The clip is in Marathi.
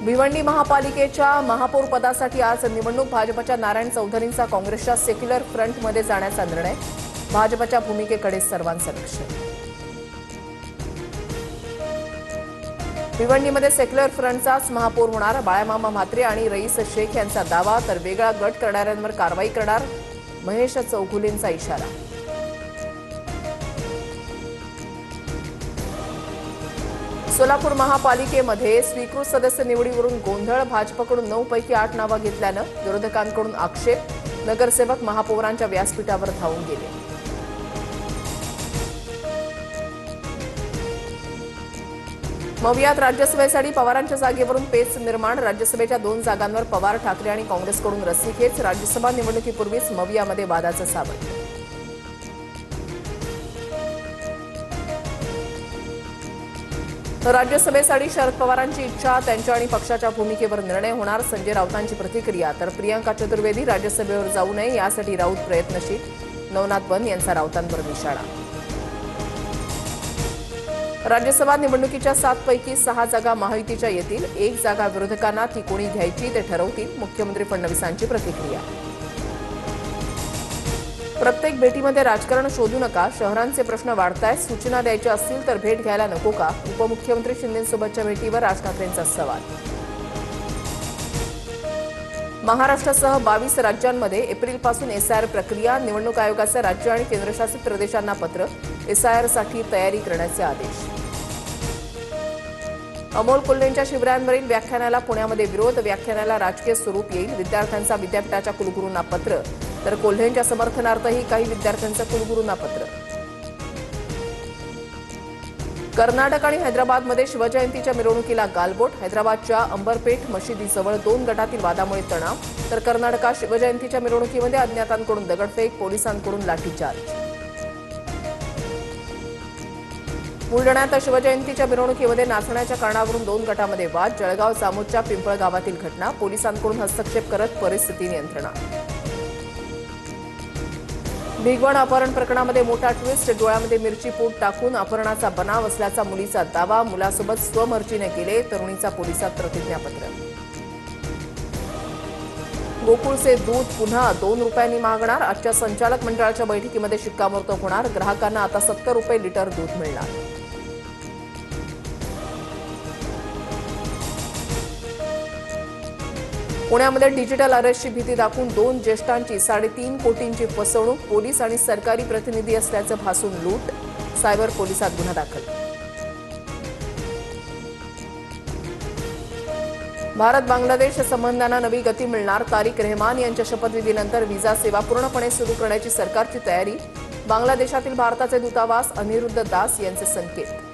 भिवंडी महापालिकेच्या महापौर पदासाठी आज निवडणूक भाजपच्या नारायण चौधरींचा काँग्रेसच्या सेक्युलर फ्रंटमध्ये जाण्याचा निर्णय. भाजपच्या भूमिकेकडे सर्वांचं लक्ष. भिवंडीमध्ये सेक्युलर फ्रंटचाच महापौर होणार. बाळामामा म्हात्रे आणि रईस शेख यांचा दावा, तर वेगळा गट करणाऱ्यांवर कारवाई करणार. महेश चौगुलेंचा इशारा. सोलापूर महापालिकेमध्ये स्वीकृत सदस्य निवडीवरून गोंधळ. भाजपकडून 9 पैकी 8 नावं घेतल्यानं विरोधकांकडून आक्षेप. नगरसेवक महापौरांच्या व्यासपीठावर धावून गेले. मवियात राज्यसभेसाठी पवारांच्या जागेवरून पेच निर्माण. राज्यसभेच्या 2 जागांवर पवार, ठाकरे आणि काँग्रेसकडून रस्सीखेच. राज्यसभा निवडणुकीपूर्वीच मवियामध्ये वादाचं सावट. राज्यसभेसाठी शरद पवारांची इच्छा, त्यांच्या आणि पक्षाच्या भूमिकेवर निर्णय होणार. संजय राऊतांची प्रतिक्रिया. तर प्रियांका चतुर्वेदी राज्यसभेवर जाऊ नये यासाठी राऊत प्रयत्नशील. नवनाथ बन यांचा राऊतांवर निशाणा. राज्यसभा निवडणुकीच्या 7 पैकी 6 जागा महायुतीच्या येतील. 1 जागा विरोधकांना, ती कोणी घ्यायची ते ठरवतील. मुख्यमंत्री फडणवीसांची प्रतिक्रिया. प्रत्येक भेटीमध्ये राजकारण शोधू नका. शहरांचे प्रश्न वाढतायत. सूचना द्यायच्या असतील तर भेट घ्यायला नको का? उपमुख्यमंत्री शिंदेंसोबतच्या भेटीवर राज ठाकरेंचा सवाल. महाराष्ट्रासह 22 राज्यांमध्ये एप्रिलपासून एसआयआर प्रक्रिया. निवडणूक आयोगाचं राज्य आणि केंद्रशासित प्रदेशांना पत्र. एसआयआरसाठी तयारी करण्याचे आदेश. अमोल कोल्हेंच्या शिबिरांवरील व्याख्यानाला पुण्यामध्ये विरोध. व्याख्यानाला राजकीय स्वरूप येईल. विद्यार्थ्यांचा विद्यापीठाच्या कुलगुरूंना पत्र. तर कोल्हेंच्या समर्थनार्थही काही विद्यार्थ्यांचं कुलगुरूंना पत्र. कर्नाटक आणि हैदराबादमध्ये शिवजयंतीच्या मिरवणुकीला गालबोट. हैदराबादच्या अंबरपेठ मशिदीजवळ 2 गटातील वादामुळे तणाव. तर कर्नाटकात शिवजयंतीच्या मिरवणुकीमध्ये अज्ञातांकडून दगडफेक, पोलिसांकडून लाठीचार्ज. बुलढाण्यात शिवजयंतीच्या मिरवणुकीमध्ये नाचण्याच्या कारणावरून 2 गटामध्ये वाद. जळगाव जामोदच्या पिंपळ गावातील घटना. पोलिसांकडून हस्तक्षेप करत परिस्थिती नियंत्रणात. भिगवण अपहरण प्रकरणामध्ये मोठा ट्विस्ट. डोळ्यामध्ये मिरची पूड टाकून अपहरणाचा बनाव असल्याचा मुलीचा दावा. मुलासोबत स्वमर्जीने केले. तरुणीचा पोलिसात प्रतिज्ञापत्र. गोकुळचे दूध पुन्हा 2 रुपयांनी महागणार. आजच्या संचालक मंडळाच्या बैठकीमध्ये शिक्कामोर्तब होणार. ग्राहकांना आता 70 रुपये लिटर दूध मिळणार. पुण्यामध्ये डिजिटल अरेस्टची भीती दाखवून 2 ज्येष्ठांची 3.5 कोटींची फसवणूक. पोलीस आणि सरकारी प्रतिनिधी असल्याचं भासून लूट. सायबर पोलिसात गुन्हा दाखल. भारत बांगलादेश संबंधांना नवी गती मिळणार. तारिक रहमान यांच्या शपथविधीनंतर व्हिसा सेवा पूर्णपणे सुरू करण्याची सरकारची तयारी. बांगलादेशातील भारताचे दूतावास अनिरुद्ध दास यांचे संकेत.